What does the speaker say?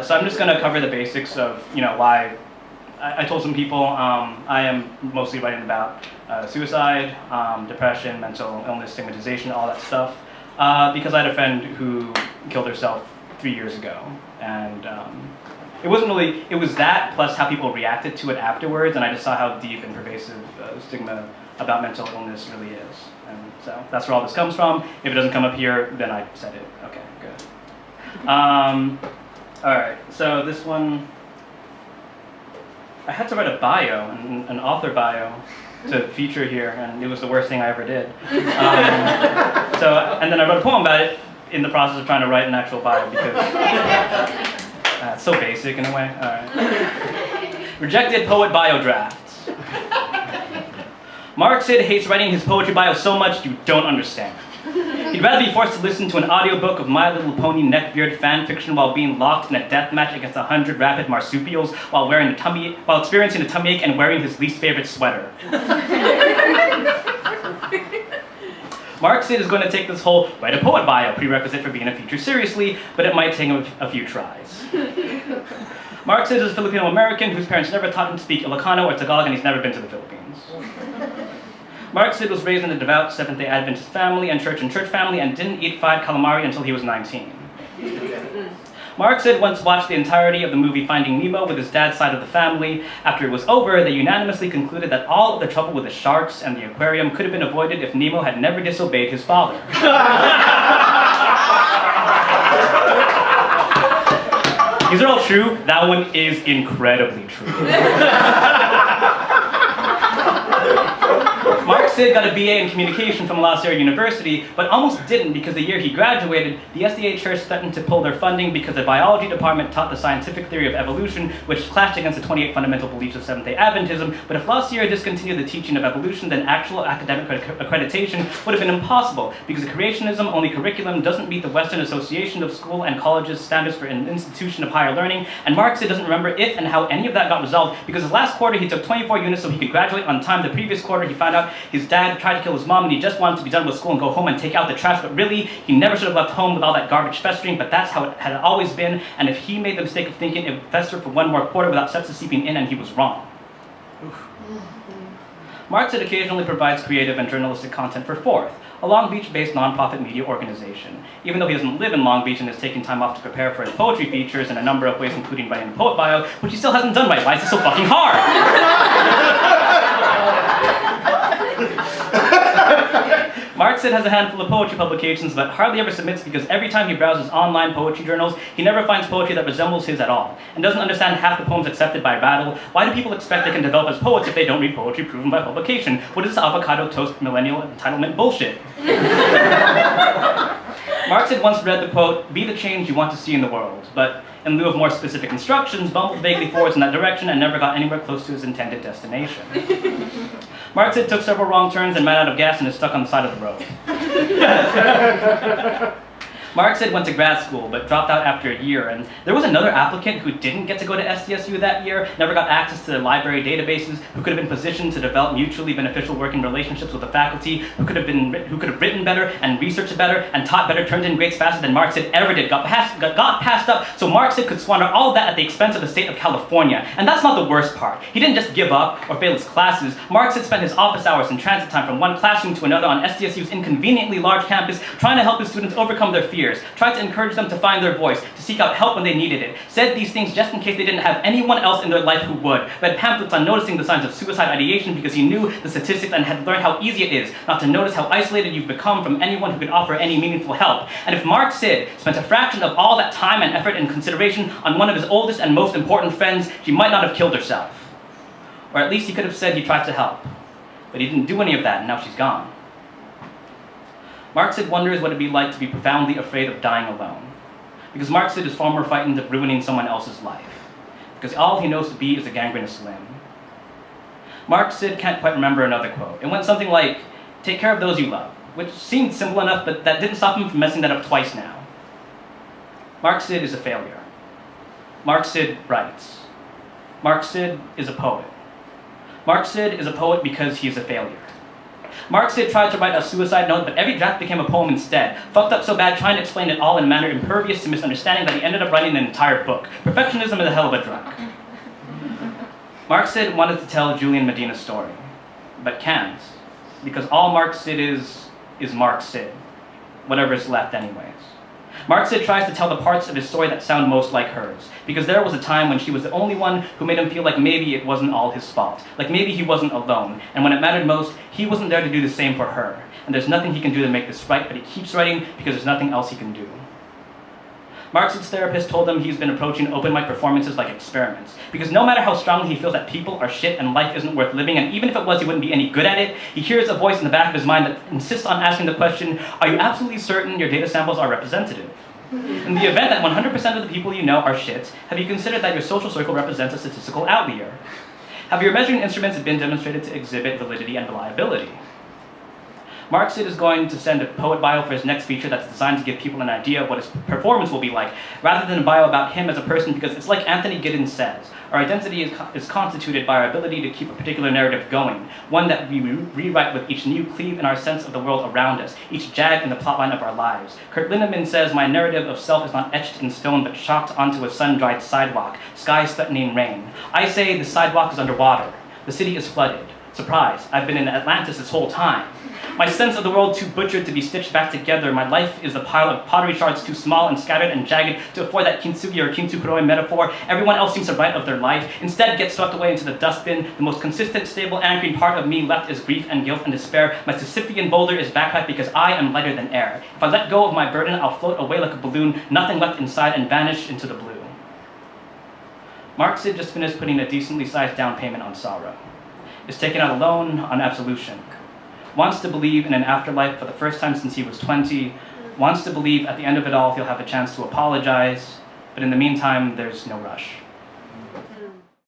So I'm just going to cover the basics of, why I told some people I am mostly writing about suicide, depression, mental illness, stigmatization, all that stuff, because I had a friend who killed herself 3 years ago, and it wasn't really, it was that plus how people reacted to it afterwards, and I just saw how deep and pervasive stigma about mental illness really is. And so that's where all this comes from. If it doesn't come up here, then I said it. Okay, good. All right, so this one, I had to write a bio, an author bio, to feature here, and it was the worst thing I ever did. And then I wrote a poem about it in the process of trying to write an actual bio because it's so basic in a way. All right. Rejected poet bio drafts. Marc Cid hates writing his poetry bio so much you don't understand. He'd rather be forced to listen to an audiobook of My Little Pony neckbeard fan fiction while being locked in a death match against 100 rabid marsupials while experiencing a tummy ache and wearing his least favorite sweater. Marc Cid is going to take this whole write a poet bio prerequisite for being a feature seriously, but it might take him a few tries. Marc Cid is a Filipino American whose parents never taught him to speak Ilocano or Tagalog, and he's never been to the Philippines. Marc Cid was raised in a devout Seventh-day Adventist family and church family and didn't eat fried calamari until he was 19. Marc Cid once watched the entirety of the movie Finding Nemo with his dad's side of the family. After it was over, they unanimously concluded that all of the trouble with the sharks and the aquarium could have been avoided if Nemo had never disobeyed his father. These are all true. That one is incredibly true. Marc Cid got a BA in communication from La Sierra University, but almost didn't because the year he graduated, the SDA Church threatened to pull their funding because the biology department taught the scientific theory of evolution, which clashed against the 28 fundamental beliefs of Seventh-day Adventism. But if La Sierra discontinued the teaching of evolution, then actual academic accreditation would have been impossible, because the creationism only curriculum doesn't meet the Western Association of School and Colleges standards for an institution of higher learning, and Marc Cid doesn't remember if and how any of that got resolved, because his last quarter he took 24 units so he could graduate on time. The previous quarter he found out his dad tried to kill his mom and he just wanted to be done with school and go home and take out the trash, but really, he never should have left home with all that garbage festering, but that's how it had always been, and if he made the mistake of thinking it would fester for one more quarter without sepsis seeping in, and he was wrong. Marc Cid occasionally provides creative and journalistic content for Forthe, a Long Beach-based nonprofit media organization. Even though he doesn't live in Long Beach and is taking time off to prepare for his poetry features in a number of ways, including writing a poet bio, which he still hasn't done right. Why is it so fucking hard? Marc Cid has a handful of poetry publications, but hardly ever submits because every time he browses online poetry journals, he never finds poetry that resembles his at all, and doesn't understand half the poems accepted by Rattle. Why do people expect they can develop as poets if they don't read poetry proven by publication? What is this avocado toast millennial entitlement bullshit? Marc Cid once read the quote, "Be the change you want to see in the world," but in lieu of more specific instructions, bumbled vaguely forwards in that direction and never got anywhere close to his intended destination. Marc Cid took several wrong turns and ran out of gas and is stuck on the side of the road. Marc Cid went to grad school, but dropped out after a year, and there was another applicant who didn't get to go to SDSU that year, never got access to the library databases, who could have been positioned to develop mutually beneficial working relationships with the faculty, who could have written better and researched better and taught better, turned in grades faster than Marc Cid ever did, got passed up, so Marc Cid could squander all of that at the expense of the state of California. And that's not the worst part. He didn't just give up or fail his classes. Marc Cid spent his office hours and transit time from one classroom to another on SDSU's inconveniently large campus, trying to help his students overcome their fears, tried to encourage them to find their voice, to seek out help when they needed it, said these things just in case they didn't have anyone else in their life who would, read pamphlets on noticing the signs of suicide ideation because he knew the statistics and had learned how easy it is not to notice how isolated you've become from anyone who could offer any meaningful help. And if Marc Cid spent a fraction of all that time and effort and consideration on one of his oldest and most important friends, she might not have killed herself. Or at least he could have said he tried to help. But he didn't do any of that, and now she's gone. Marc Cid wonders what it'd be like to be profoundly afraid of dying alone. Because Marc Cid is far more frightened of ruining someone else's life. Because all he knows to be is a gangrenous limb. Marc Cid can't quite remember another quote. It went something like, "Take care of those you love," which seemed simple enough, but that didn't stop him from messing that up twice now. Marc Cid is a failure. Marc Cid writes. Marc Cid is a poet. Marc Cid is a poet because he is a failure. Marc Cid tried to write a suicide note, but every draft became a poem instead. Fucked up so bad trying to explain it all in a manner impervious to misunderstanding that he ended up writing an entire book. Perfectionism is a hell of a drug. Marc Cid wanted to tell Julian Medina's story, but can't, because all Marc Cid is Marc Cid, whatever is left anyways. Marc Cid tries to tell the parts of his story that sound most like hers, because there was a time when she was the only one who made him feel like maybe it wasn't all his fault, like maybe he wasn't alone, and when it mattered most, he wasn't there to do the same for her, and there's nothing he can do to make this right, but he keeps writing because there's nothing else he can do. Marc Cid's therapist told him he's been approaching open mic performances like experiments, because no matter how strongly he feels that people are shit and life isn't worth living, and even if it was he wouldn't be any good at it, he hears a voice in the back of his mind that insists on asking the question, are you absolutely certain your data samples are representative? In the event that 100% of the people you know are shit, have you considered that your social circle represents a statistical outlier? Have your measuring instruments been demonstrated to exhibit validity and reliability? Marc Cid is going to send a poet bio for his next feature that's designed to give people an idea of what his performance will be like, rather than a bio about him as a person, because it's like Anthony Giddens says, our identity is constituted by our ability to keep a particular narrative going, one that we rewrite with each new cleave in our sense of the world around us, each jag in the plotline of our lives. Kurt Lindemann says, my narrative of self is not etched in stone, but chalked onto a sun-dried sidewalk, skies threatening rain. I say the sidewalk is underwater, the city is flooded. Surprise, I've been in Atlantis this whole time. My sense of the world too butchered to be stitched back together. My life is a pile of pottery shards too small and scattered and jagged to afford that kintsugi or kintsukuroi metaphor. Everyone else seems to write of their life. Instead, get swept away into the dustbin. The most consistent, stable, anchoring part of me left is grief and guilt and despair. My Sisyphean boulder is backpacked because I am lighter than air. If I let go of my burden, I'll float away like a balloon, nothing left inside, and vanish into the blue. Marc Cid just finished putting a decently sized down payment on sorrow. Is taken out a loan on absolution. Wants to believe in an afterlife for the first time since he was 20. Wants to believe at the end of it all he'll have a chance to apologize. But in the meantime, there's no rush.